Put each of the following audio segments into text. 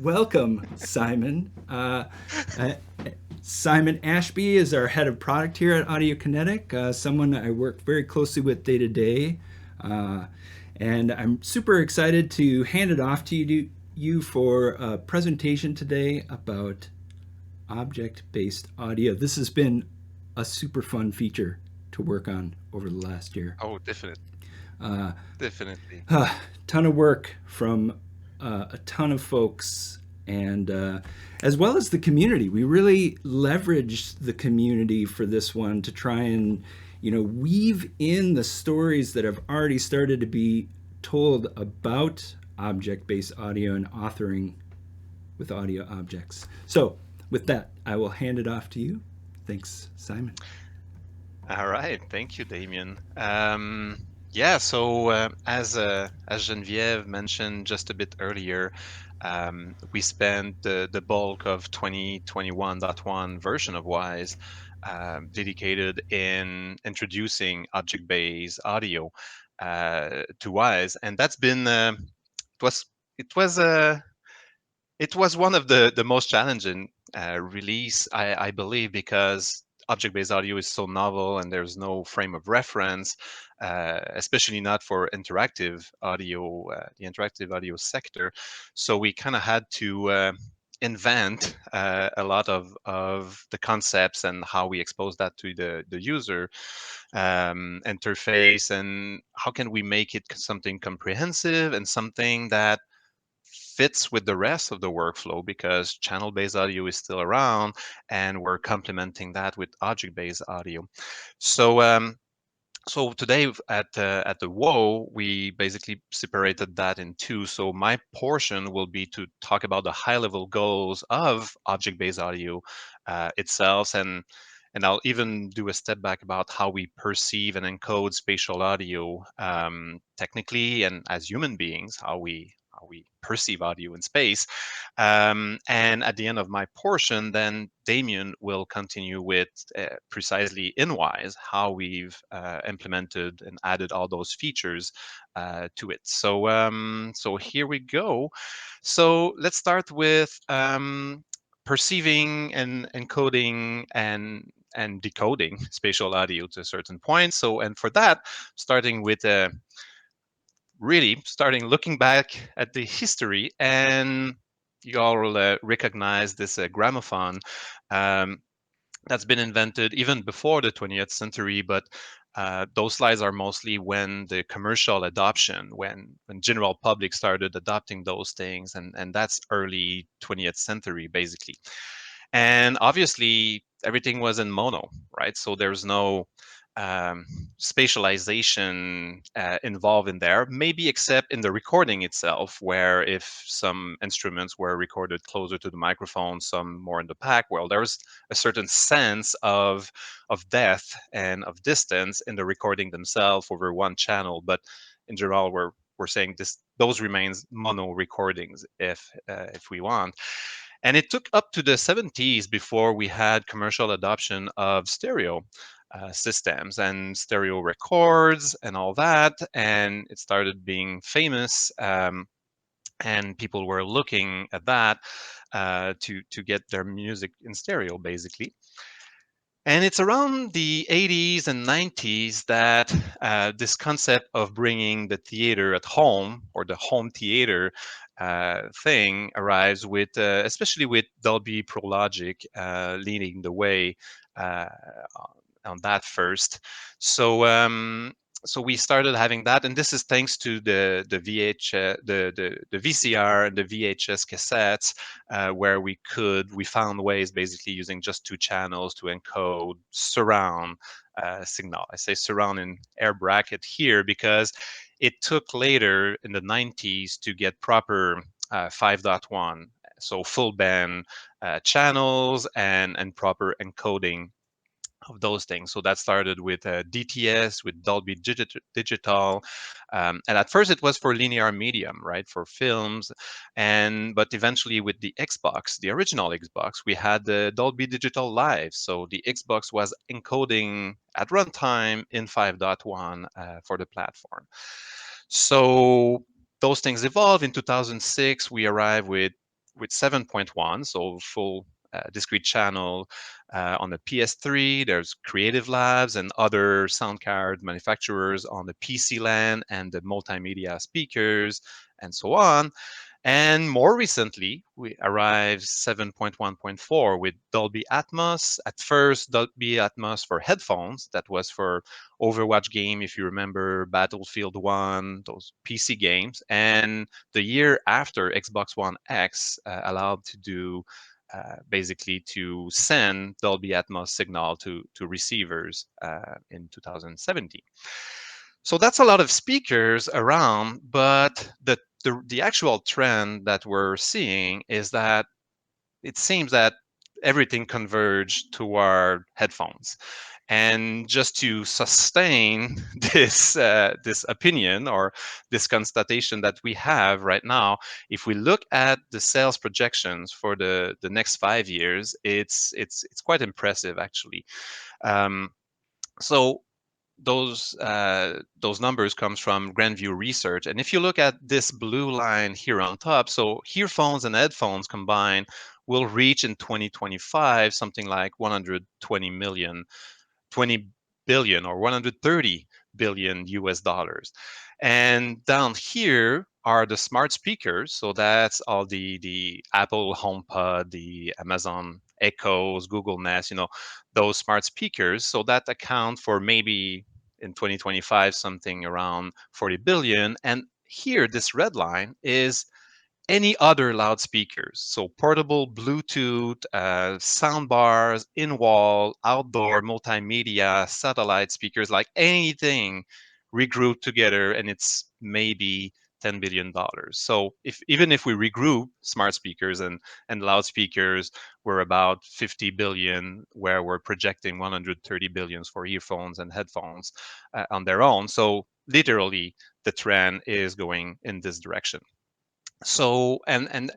Welcome, Simon. Uh, Simon Ashby is our head of product here at Audiokinetic, someone I work very closely with day to day. Uh, and I'm super excited to hand it off to you for a presentation today about object based audio. This has been a super fun feature to work on over the last year. Oh, definitely, Uh, definitely. ton of work from a ton of folks and as well as the community. We really leveraged the community for this one to try and weave in the stories that have already started to be told about object-based audio and authoring with audio objects. So with that, I will hand it off to you. Thanks, Simon. All right, thank you, Damien. Yeah, so as Geneviève mentioned just a bit earlier, we spent the bulk of 2021.1 version of Wise dedicated in introducing object-based audio to Wise, and that's been it was it was it was one of the most challenging release, I believe, because object-based audio is so novel and there's no frame of reference, especially not for interactive audio, the interactive audio sector. So we kind of had to invent a lot of the concepts and how we expose that to the user interface, and how can we make it something comprehensive and something that fits with the rest of the workflow, because channel-based audio is still around and we're complementing that with object-based audio. So today at the WOE, we basically separated that in two. So my portion will be to talk about the high-level goals of object-based audio itself, and I'll even do a step back about how we perceive and encode spatial audio technically, and as human beings, how we perceive audio in space. And at the end of my portion, then Damien will continue with precisely in Wise how we've implemented and added all those features to it. So here we go. So let's start with perceiving and encoding and decoding spatial audio to a certain point. So, and for that, starting with really starting looking back at the history, and you all will recognize this gramophone um, that's been invented even before the 20th century, but those slides are mostly when the commercial adoption, when general public started adopting those things, and that's early 20th century basically. And obviously everything was in mono, right? So there's no um, spatialization involved in there, maybe except in the recording itself, where if some instruments were recorded closer to the microphone, some more in the back, well, there's a certain sense of depth and of distance in the recording themselves over one channel. But in general, we're saying this those remains mono recordings if we want. And it took up to the 70s before we had commercial adoption of stereo systems and stereo records and all that. And it started being famous. And people were looking at that to get their music in stereo, basically. And it's around the 80s and 90s that this concept of bringing the theater at home, or the home theater thing, arrives with, especially with Dolby Pro Logic leading the way uh, on that first. So so we started having that, and this is thanks to the the VCR and the VHS cassettes, where we found ways basically using just two channels to encode surround signal. I say surround in air bracket here because it took later in the 90s to get proper 5.1, so full band channels and proper encoding of those things. So that started with DTS, with Dolby Digital, and at first it was for linear medium, right, for films, and but eventually with the Xbox, the original Xbox, we had the Dolby Digital Live. So the Xbox was encoding at runtime in 5.1 for the platform. So those things evolved. In 2006, we arrived with with 7.1, so full discrete channel on the PS3. There's Creative Labs and other sound card manufacturers on the PC LAN and the multimedia speakers and so on. And more recently, we arrived 7.1.4 with Dolby Atmos. At first, Dolby Atmos for headphones. That was for Overwatch game, if you remember Battlefield 1, those PC games. And the year after, Xbox One X allowed to do basically to send Dolby Atmos signal to receivers in 2017. So that's a lot of speakers around, but the actual trend that we're seeing is that it seems that everything converged toward headphones. And just to sustain this opinion or this constatation that we have right now, if we look at the sales projections for the next 5 years, it's quite impressive actually. Um, so those numbers comes from Grandview Research. And if you look at this blue line here on top, so earphones and headphones combined will reach in 2025 something like 20 billion or 130 billion US dollars. And down here are the smart speakers. So that's all the Apple HomePod, the Amazon Echoes, Google Nest, those smart speakers. So that account for maybe in 2025 something around 40 billion. And here, this red line is any other loudspeakers. So portable Bluetooth, sound bars, in-wall, outdoor, multimedia, satellite speakers, like anything regrouped together, and it's maybe $10 billion. So even if we regroup smart speakers and loudspeakers, we're about 50 billion, where we're projecting 130 billions for earphones and headphones on their own. So literally, the trend is going in this direction. So and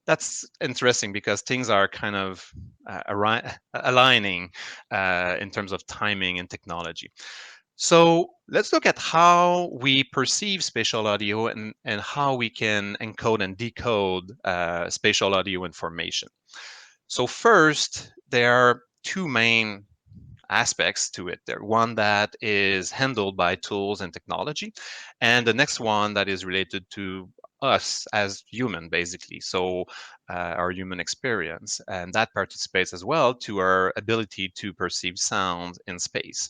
that's interesting because things are kind of aligning in terms of timing and technology. So let's look at how we perceive spatial audio and how we can encode and decode spatial audio information. So first, there are two main aspects to it. There one that is handled by tools and technology, and the next one that is related to us as human, basically. So our human experience, and that participates as well to our ability to perceive sound in space.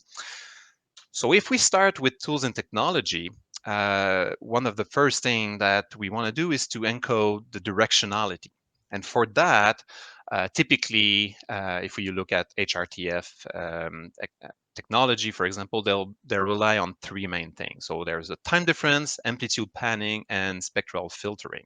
So if we start with tools and technology, one of the first thing that we want to do is to encode the directionality. And for that, typically, if you look at HRTF technology, for example, they'll rely on three main things. So there's a time difference, amplitude panning, and spectral filtering.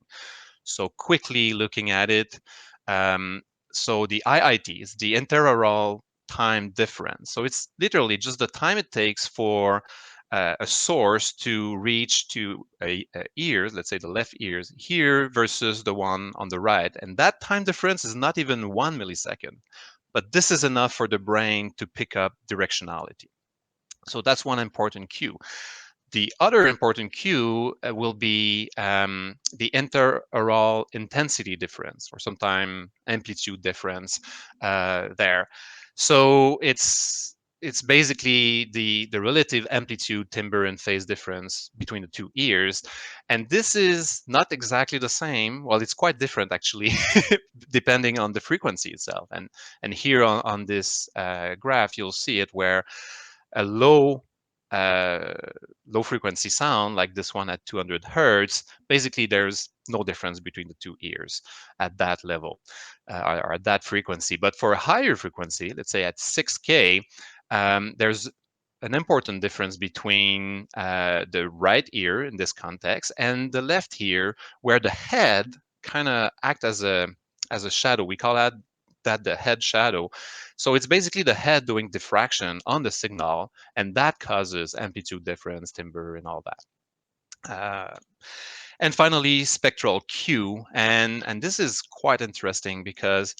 So quickly looking at it, so the IIT is the interaural time difference. So it's literally just the time it takes for a source to reach to a ears, let's say the left ears here versus the one on the right. And that time difference is not even 1 millisecond, but this is enough for the brain to pick up directionality. So that's one important cue. The other important cue will be the interaural intensity difference, or sometimes amplitude difference there. So it's basically the relative amplitude, timbre, and phase difference between the two ears. And this is not exactly the same. Well, it's quite different actually, depending on the frequency itself. And here on this graph, you'll see it where a uh, low frequency sound like this one at 200 hertz, basically there's no difference between the two ears at that level or at that frequency. But for a higher frequency, let's say at 6K, there's an important difference between the right ear in this context and the left ear, where the head kind of act as a shadow. We call that the head shadow. So it's basically the head doing diffraction on the signal, and that causes amplitude difference, timbre, and all that. And finally, spectral Q, and this is quite interesting because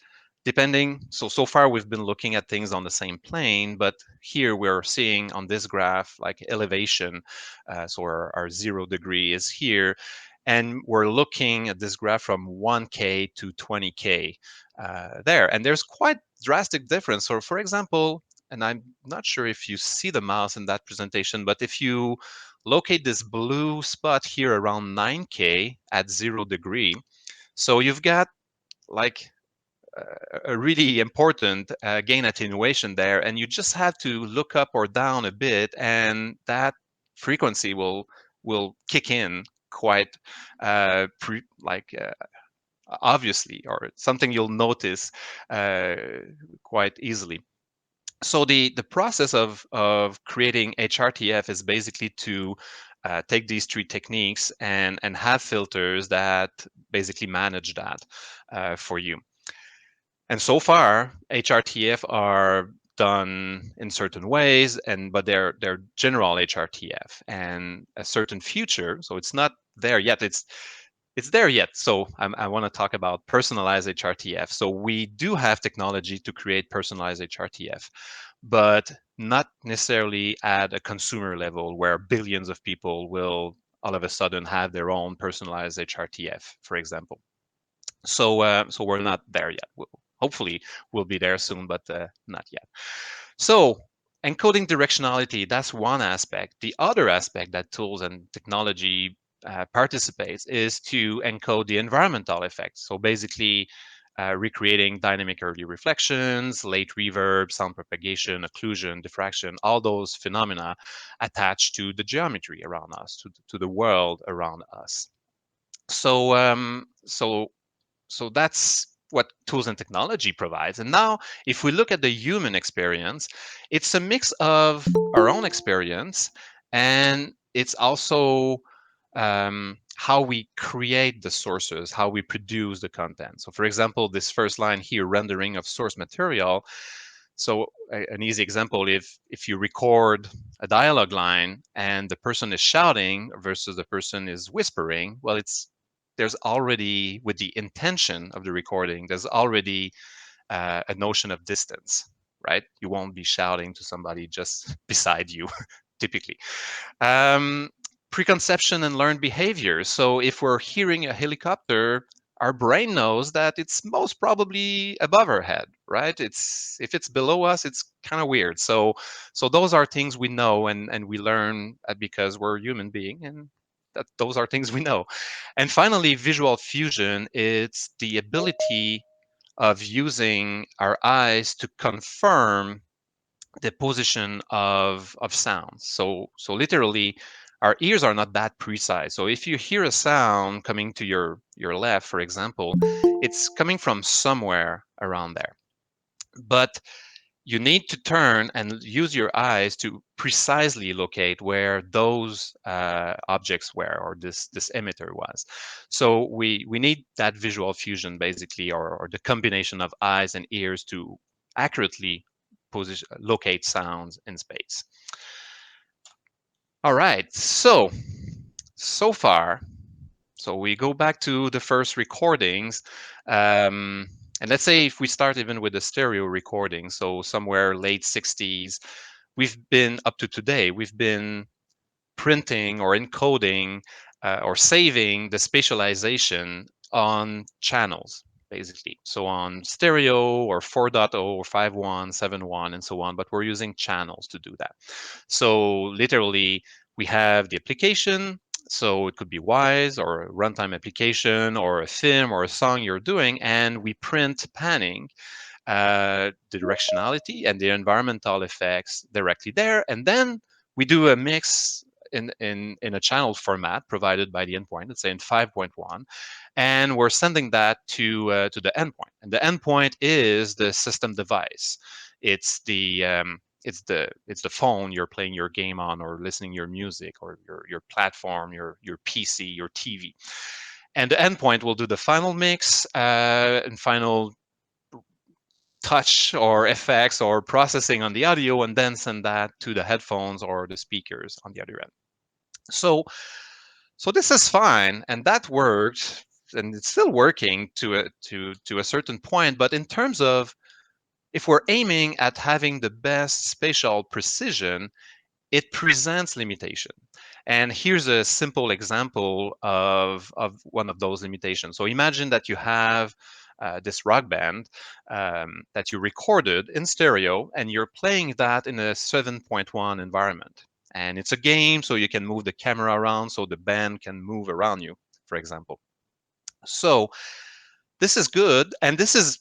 depending, so far we've been looking at things on the same plane, but here we're seeing on this graph like elevation, so our 0 degree is here, And we're looking at this graph from 1K to 20K there. And there's quite drastic difference. So for example, and I'm not sure if you see the mouse in that presentation, but if you locate this blue spot here around 9K at 0 degree, so you've got like a really important gain attenuation there, and you just have to look up or down a bit, and that frequency will kick in quite obviously, or something you'll notice uh, quite easily. So the process of creating HRTF is basically to take these three techniques and have filters that basically manage that for you. And so far, HRTF are done in certain ways, but they're general HRTF and a certain future. So it's not there yet. It's there yet. So I want to talk about personalized HRTF. So we do have technology to create personalized HRTF, but not necessarily at a consumer level where billions of people will all of a sudden have their own personalized HRTF, for example. So we're not there yet. Hopefully, we'll be there soon, but not yet. So encoding directionality, that's one aspect. The other aspect that tools and technology participates is to encode the environmental effects. So basically, recreating dynamic early reflections, late reverb, sound propagation, occlusion, diffraction, all those phenomena attached to the geometry around us, to the world around us. So that's what tools and technology provides. And now, if we look at the human experience, it's a mix of our own experience, and it's also how we create the sources, how we produce the content. So for example, this first line here, rendering of source material. So an easy example, if you record a dialogue line and the person is shouting versus the person is whispering, well, there's already, with the intention of the recording, there's already a notion of distance, right? You won't be shouting to somebody just beside you, typically. Um, Preconception and learned behavior. So if we're hearing a helicopter, our brain knows that it's most probably above our head, right? It's if it's below us, it's kind of weird. So those are things we know, and we learn because we're a human being, and that those are things we know. And finally, visual fusion, it's the ability of using our eyes to confirm the position of sounds. So literally, our ears are not that precise. So if you hear a sound coming to your left, for example, it's coming from somewhere around there. But you need to turn and use your eyes to precisely locate where those objects were, or this emitter was. So we need that visual fusion, basically, or the combination of eyes and ears to accurately locate sounds in space. All right, so far, so we go back to the first recordings. And let's say if we start even with the stereo recording, so somewhere late 60s, we've been up to today, we've been printing or encoding or saving the spatialization on channels, basically. So on stereo or 4.0 or 5.1, 7.1, and so on, but we're using channels to do that. So literally, we have the application. So it could be Wise or a runtime application or a film or a song you're doing, and we print panning, the directionality and the environmental effects directly there. And then we do a mix in a channel format provided by the endpoint, let's say in 5.1, and we're sending that to the endpoint. And the endpoint is the system device. It's the phone you're playing your game on, or listening your music, or your platform, your PC, your TV. And the endpoint will do the final mix and final touch or effects or processing on the audio, and then send that to the headphones or the speakers on the other end. So this is fine, and that worked, and it's still working to a certain point. But in terms of, if we're aiming at having the best spatial precision, it presents limitation. And here's a simple example of one of those limitations. So imagine that you have this rock band that you recorded in stereo, and you're playing that in a 7.1 environment. And it's a game, so you can move the camera around so the band can move around you, for example. So this is good. And this is,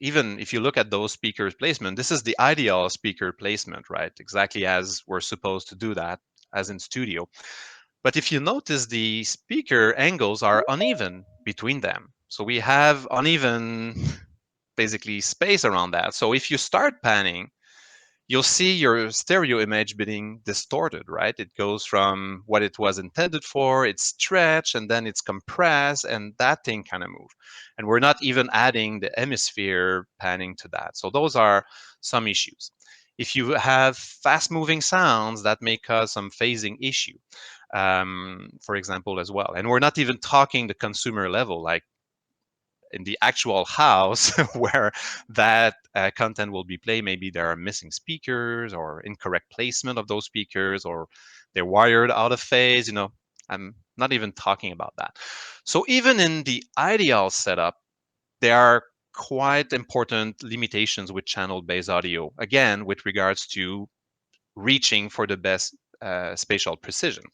even if you look at those speakers placement, this is the ideal speaker placement, right? Exactly as we're supposed to do that as in studio. But if you notice, the speaker angles are uneven between them. So we have uneven, basically, space around that. So if you start panning, you'll see your stereo image being distorted, right? It goes from what it was intended for, it's stretched, and then it's compressed, and that thing kind of move. And we're not even adding the hemisphere panning to that. So those are some issues. If you have fast moving sounds, that may cause some phasing issue, for example, as well. And we're not even talking the consumer level, like in the actual house where that content will be played. Maybe there are missing speakers or incorrect placement of those speakers, or they're wired out of phase. I'm not even talking about that. So even in the ideal setup, there are quite important limitations with channel-based audio, again, with regards to reaching for the best spatial precision.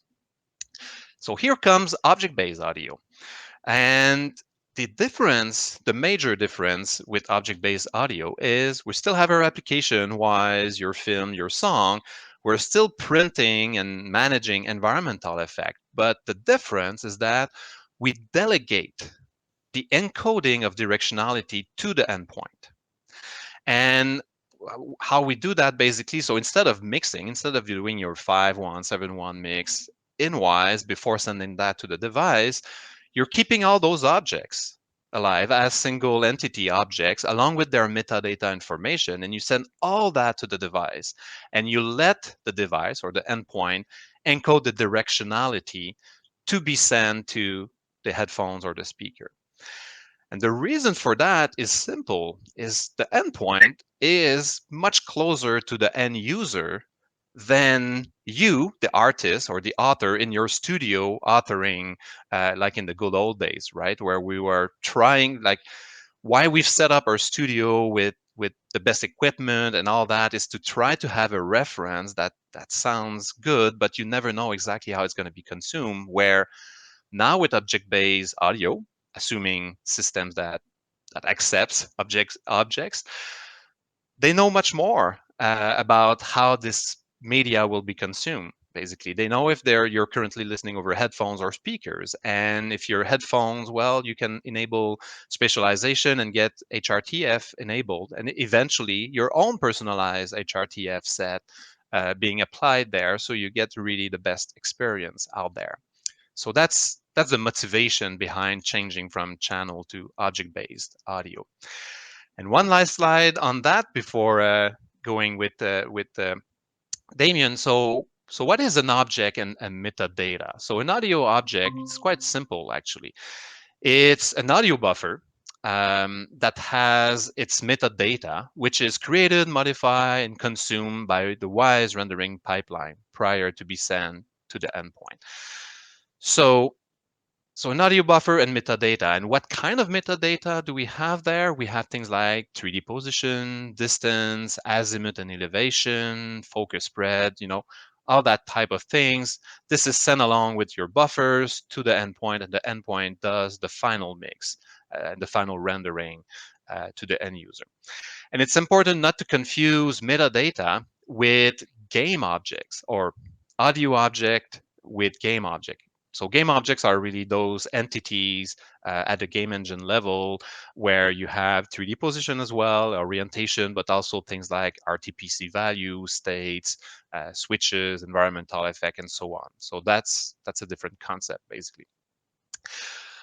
So here comes object-based audio. And the major difference with object-based audio is we still have our application-wise, your film, your song. We're still printing and managing environmental effect. But the difference is that we delegate the encoding of directionality to the endpoint. And how we do that, basically, so instead of doing your 5-1, 7-1 mix in Wise before sending that to the device, you're keeping all those objects alive as single entity objects along with their metadata information, and you send all that to the device, and you let the device or the endpoint encode the directionality to be sent to the headphones or the speaker. And the reason for that is simple, is the endpoint is much closer to the end user than you, the artist or the author in your studio authoring, like in the good old days, right? Where we were trying, like, why we've set up our studio with the best equipment and all that is to try to have a reference that sounds good, but you never know exactly how it's going to be consumed. Where now with object-based audio, assuming systems that accepts objects, they know much more about how this media will be consumed. Basically, they know if you're currently listening over headphones or speakers, and if your headphones, well, you can enable spatialization and get HRTF enabled, and eventually your own personalized HRTF set being applied there, so you get really the best experience out there. So that's the motivation behind changing from channel to object-based audio. And one last slide on that before going with Damien. So what is an object and metadata? So an audio object, it's quite simple actually. It's an audio buffer that has its metadata, which is created, modified, and consumed by the WISE rendering pipeline prior to be sent to the endpoint. So an audio buffer and metadata. And what kind of metadata do we have there? We have things like 3D position, distance, azimuth and elevation, focus spread, all that type of things. This is sent along with your buffers to the endpoint, and the endpoint does the final mix, the final rendering to the end user. And it's important not to confuse metadata with game objects or audio object with game object. So game objects are really those entities at the game engine level where you have 3D position as well, orientation, but also things like RTPC values, states, switches, environmental effect, and so on. So that's a different concept, basically.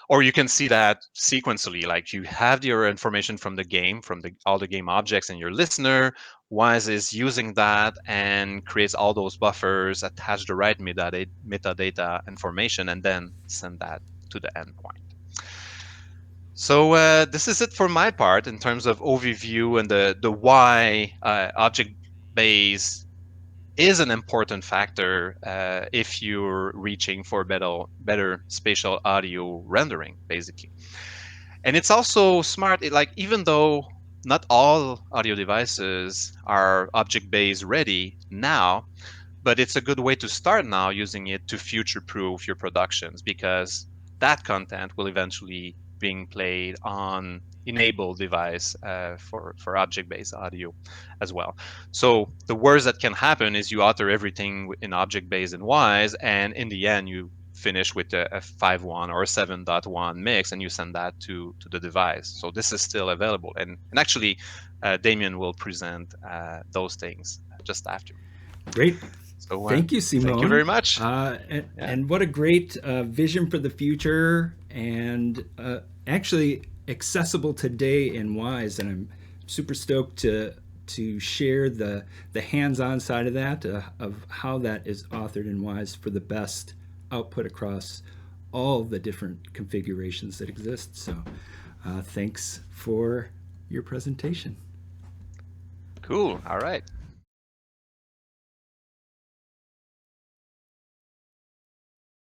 Or you can see that sequentially, like you have your information from the game, from all the game objects, and your listener Wise is using that and creates all those buffers, attach the right metadata information, and then send that to the endpoint. So this is it for my part in terms of overview and the why object-based is an important factor if you're reaching for better spatial audio rendering, basically. And it's also smart, like even though not all audio devices are object-based ready now, but it's a good way to start now using it to future-proof your productions, because that content will eventually being played on enabled device for object-based audio as well. So the worst that can happen is you author everything in object-based and wise, and in the end you finish with a 5.1 or a 7.1 mix, and you send that to the device. So this is still available, and actually Damien will present those things just after. Great. So Thank you, thank you Simone. very much. Yeah. And what a great vision for the future, and actually accessible today in Wise. And I'm super stoked to share the hands-on side of that, of how that is authored in Wise for the best output across all the different configurations that exist. So thanks for your presentation. Cool. All right.